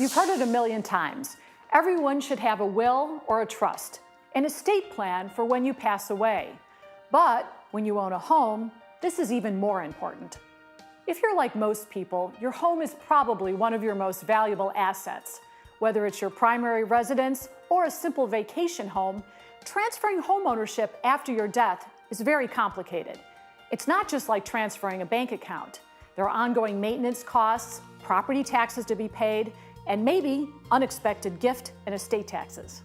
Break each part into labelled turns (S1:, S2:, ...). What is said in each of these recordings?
S1: You've heard it a million times. Everyone should have a will or a trust, an estate plan for when you pass away. But when you own a home, this is even more important. If you're like most people, your home is probably one of your most valuable assets. Whether it's your primary residence or a simple vacation home, transferring homeownership after your death is very complicated. It's not just like transferring a bank account. There are ongoing maintenance costs, property taxes to be paid, and maybe unexpected gift and estate taxes.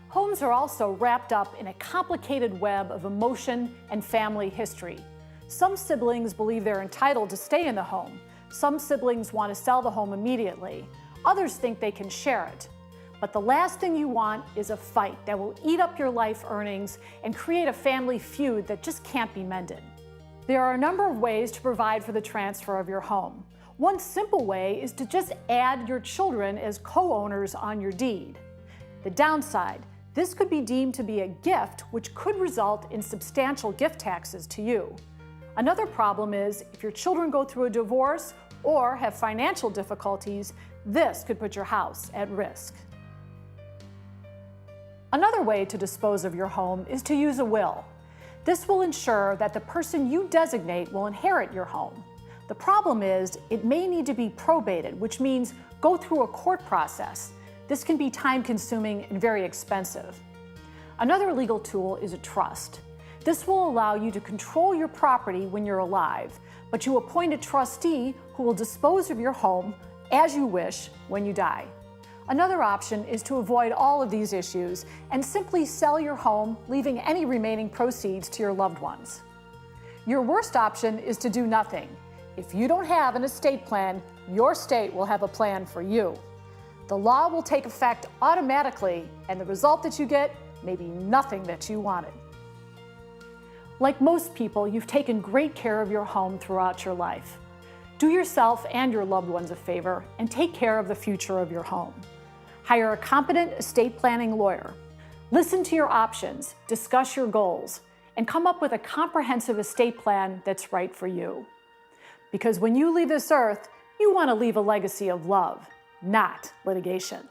S1: Homes are also wrapped up in a complicated web of emotion and family history. Some siblings believe they're entitled to stay in the home. Some siblings want to sell the home immediately. Others think they can share it. But the last thing you want is a fight that will eat up your life earnings and create a family feud that just can't be mended. There are a number of ways to provide for the transfer of your home. One simple way is to just add your children as co-owners on your deed. The downside, this could be deemed to be a gift, which could result in substantial gift taxes to you. Another problem is if your children go through a divorce or have financial difficulties, this could put your house at risk. Another way to dispose of your home is to use a will. This will ensure that the person you designate will inherit your home. The problem is it may need to be probated, which means go through a court process. This can be time-consuming and very expensive. Another legal tool is a trust. This will allow you to control your property when you're alive, but you appoint a trustee who will dispose of your home as you wish when you die. Another option is to avoid all of these issues and simply sell your home, leaving any remaining proceeds to your loved ones. Your worst option is to do nothing. If you don't have an estate plan, your state will have a plan for you. The law will take effect automatically, and the result that you get may be nothing that you wanted. Like most people, you've taken great care of your home throughout your life. Do yourself and your loved ones a favor and take care of the future of your home. Hire a competent estate planning lawyer. Listen to your options, discuss your goals, and come up with a comprehensive estate plan that's right for you. Because when you leave this earth, you want to leave a legacy of love, not litigation.